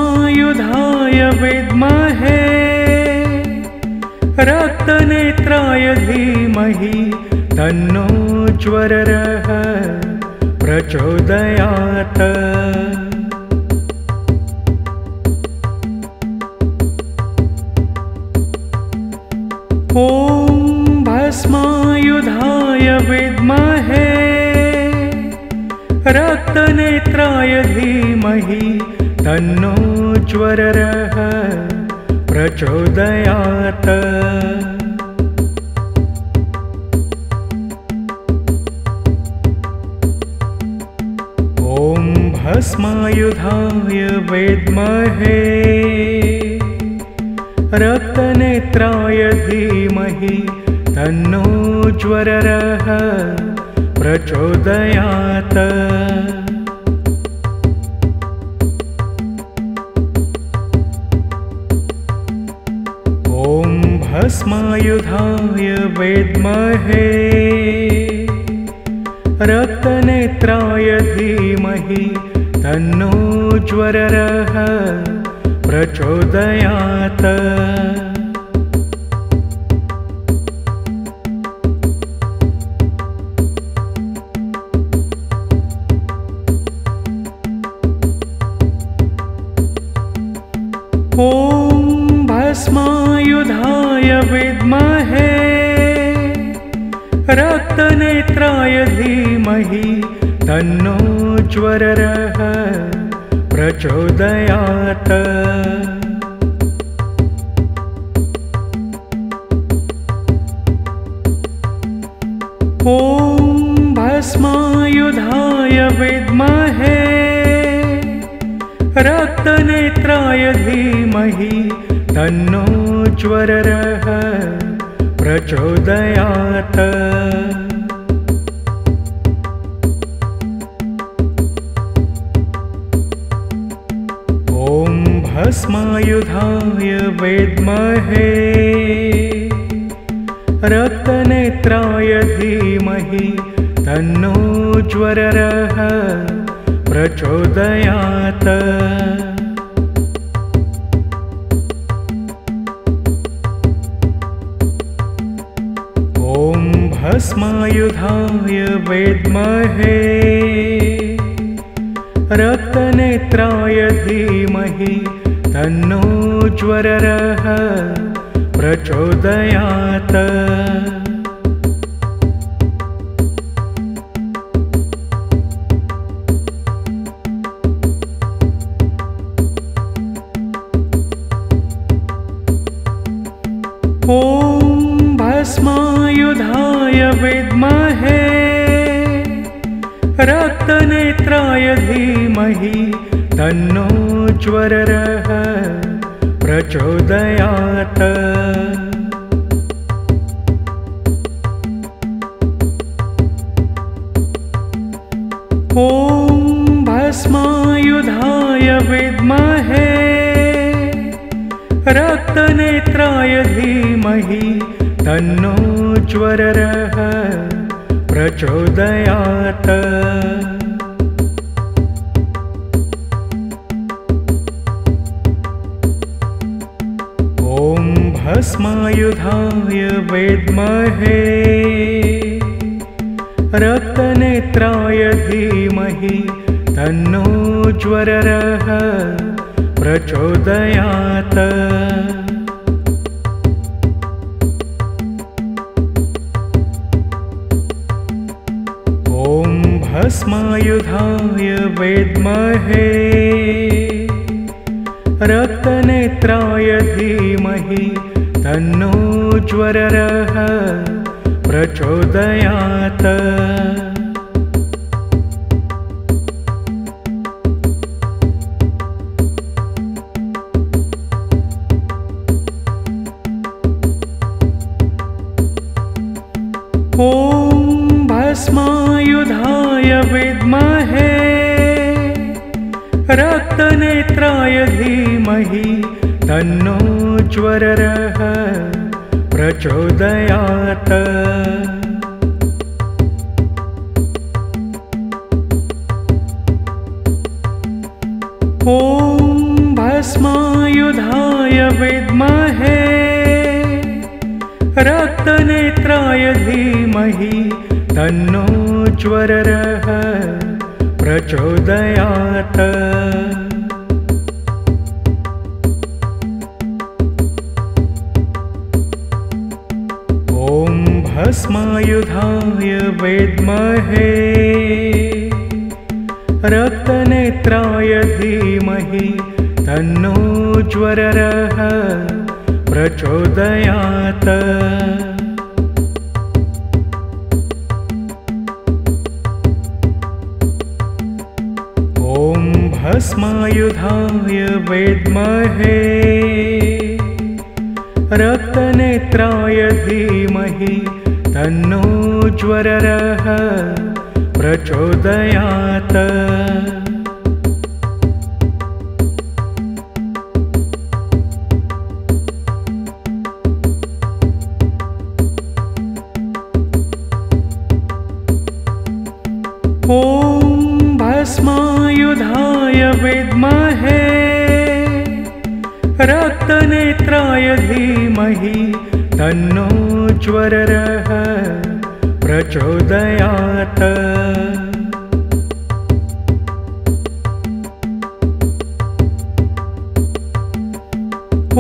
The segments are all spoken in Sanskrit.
भस्मायुधाय विद्महे रक्तनेत्राय धीमहि तन्नो ज्वरः प्रचोदयात्। ॐ भस्मायुधाय विद्महे रक्तनेत्राय धीमहि तन्नो ज्वरः प्रचोदयात्। ॐ भस्मायुधाय विद्महे रक्तनेत्राय धीमहि तन्नो ज्वरः प्रचोदयात्। ॐ भस्मायुधाय विद्महे रक्तनेत्राय धीमहि तन्नो ज्वरः प्रचोदयात्। ॐ भस्मायुधाय विद्महे रक्तनेत्राय धीमहि तन्नो ज्वरः प्रचोदयात्। ॐ भस्मायुधाय विद्महे रक्तनेत्राय धीमहि तन्नो ज्वरः प्रचोदयात्। ॐ भस्मायुधाय विद्महे रक्तनेत्राय धीमहि तन्नो ज्वरः प्रचोदयात्। ॐ भस्मायुधाय विद्महे रक्तनेत्राय धीमहि तन्नो ज्वरः प्रचोदयात्। ॐ भस्मायुधाय विद्महे रक्तनेत्राय धीमहि तन्नो ज्वरः प्रचोदयात्। ॐ भस्मायुधाय विद्महे रक्तनेत्राय धीमहि तन्नो ज्वरः प्रचोदयात्। ॐ भस्मायुधाय विद्महे रक्तनेत्राय धीमहि तन्नो ज्वरः प्रचोदयात्। ॐ भस्मायुधाय विद्महे रक्तनेत्राय धीमहि तन्नो ज्वरः प्रचोदयात्। ॐ भस्मायुधाय विद्महे रक्तनेत्राय धीमहि तन्नो ज्वरः प्रचोदयात्। ॐ भस्मायुधाय विद्महे रक्तनेत्राय धीमहि तन्नो ज्वररः प्रचोदयात्। ॐ भस्मायुधाय विद्महे रक्तनेत्राय धीमहि तन्नो ज्वररः प्रचोदयात्। ॐ भस्मायुधाय विद्महे रक्तनेत्राय धीमहि तन्नो ज्वररः प्रचोदयात्। ॐ भस्मायुधाय विद्महे रक्तनेत्राय धीमहि तन्नो ज्वररः प्रचोदयात्।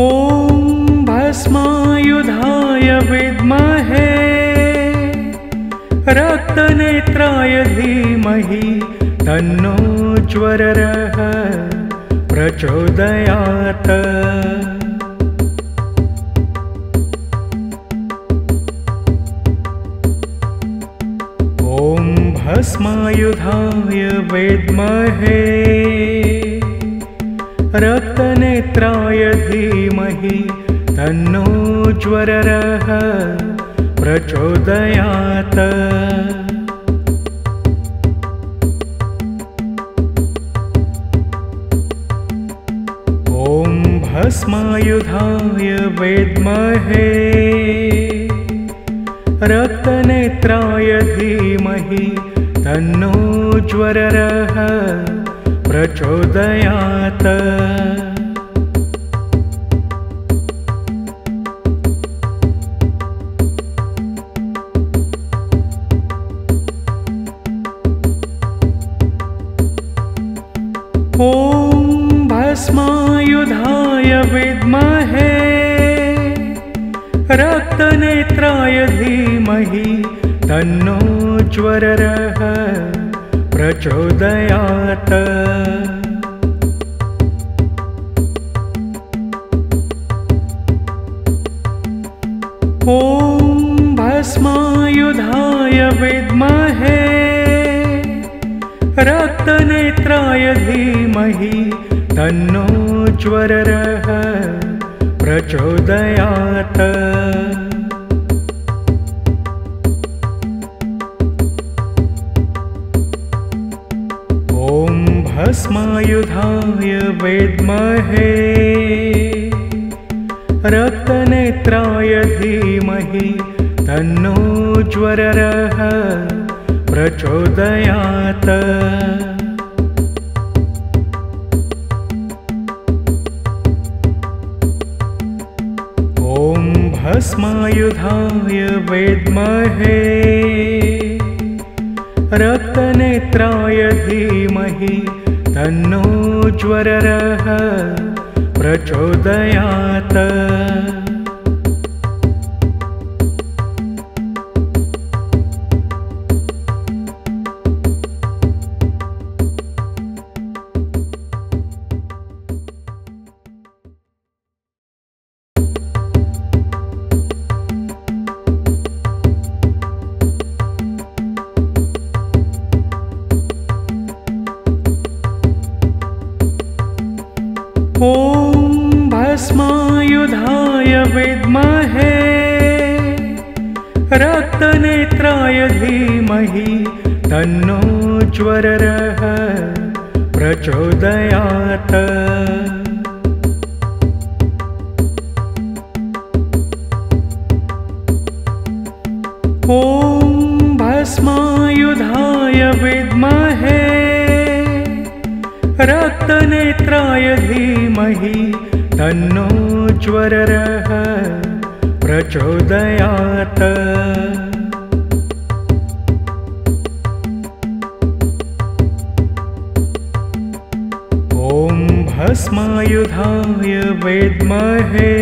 ॐ भस्मायुधाय विद्महे रक्तनेत्राय धीमहि तन्नो ज्वररः प्रचोदयात्। ॐ भस्मायुधाय विद्महे रक्तनेत्राय धीमहि तन्नो ज्वररः प्रचोदयात्। ॐ भस्मायुधाय विद्महे रक्तनेत्राय धीमहि तन्नो ज्वररः प्रचोदयात्। ॐ भस्मायुधाय विद्महे रक्तनेत्राय धीमहि तन्नो ज्वररः प्रचोदयात्। ॐ भस्मायुधाय विद्महे रक्तनेत्राय धीमहि तन्नो ज्वररः प्रचोदयात्। ॐ भस्मायुधाय विद्महे रक्तनेत्राय धीमहि तन्नो ज्वररः प्रचोदयात्। ॐ भस्मायुधाय विद्महे रक्तनेत्राय धीमहि तन्नो ज्वररः प्रचोदयात्। ॐ भस्मायुधाय विद्महे रक्तनेत्राय धीमहि तन्नो ज्वररः प्रचोदयात्। ॐ भस्मायुधाय विद्महे रक्तनेत्राय धीमहि तन्नो ज्वररः प्रचोदयात्। ॐ भस्मायुधाय विद्महे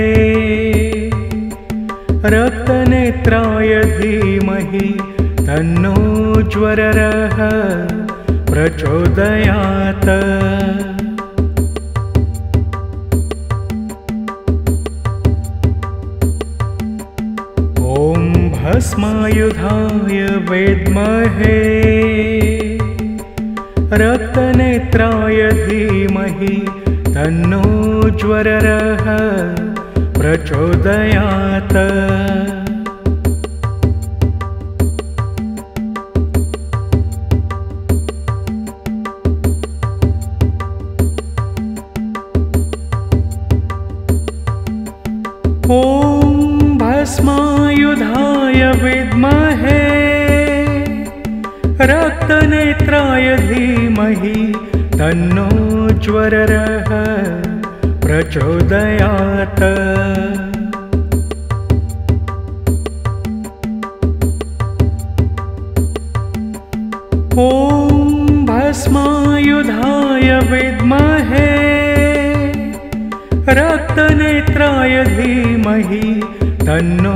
रक्तनेत्राय धीमहि तन्नो ज्वररः प्रचोदयात्। ॐ भस्मायुधाय विद्महे रक्तनेत्राय धीमहि तन्नो ज्वररः प्रचोदयात्। ॐ भस्मायुधाय विद्महे रक्तनेत्राय धीमहि तन्नो ज्वररः प्रचोदयात्। ॐ भस्मायुधाय विद्महे रक्तनेत्राय धीमहि तन्नो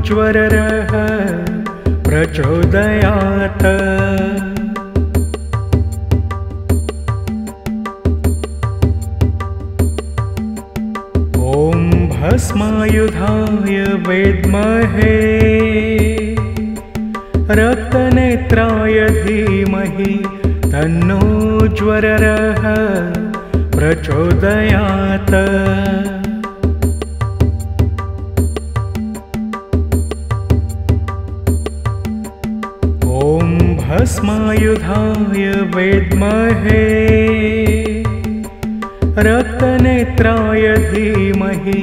ज्वररः प्रचोदयात्। ॐ भस्मायुधाय विद्महे रक्तनेत्राय धीमहि तन्नो ज्वररः प्रचोदयात्। ॐ भस्मायुधाय विद्महे रक्तनेत्राय धीमहि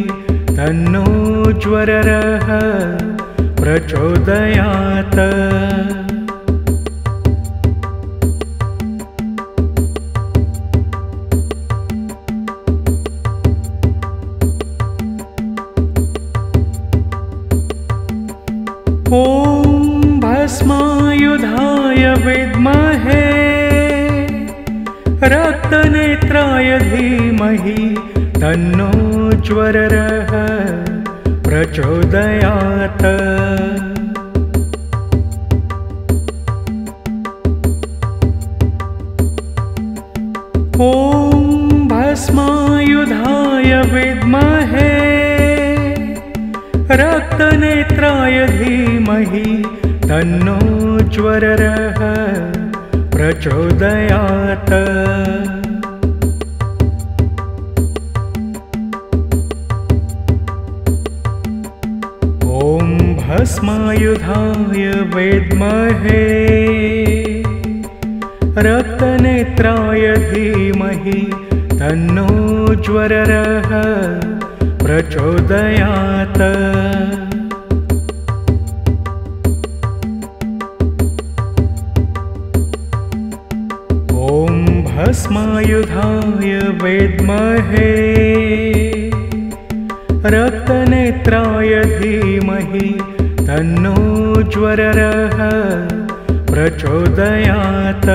तन्नो ज्वररः प्रचोदयात्। ॐ भस्मायुधाय विद्महे रक्तनेत्राय धीमहि तन्नो ज्वररः प्रचोदयात्। ॐ भस्मायुधाय विद्महे रक्तनेत्राय धीमहि तन्नो ज्वररः प्रचोदयात्। ॐ भस्मायुधाय विद्महे रक्तनेत्राय धीमहि तन्नो ज्वररः प्रचोदयात्। ॐ भस्मायुधाय विद्महे रक्तनेत्राय धीमहि तन्नो ज्वररः प्रचोदयात्।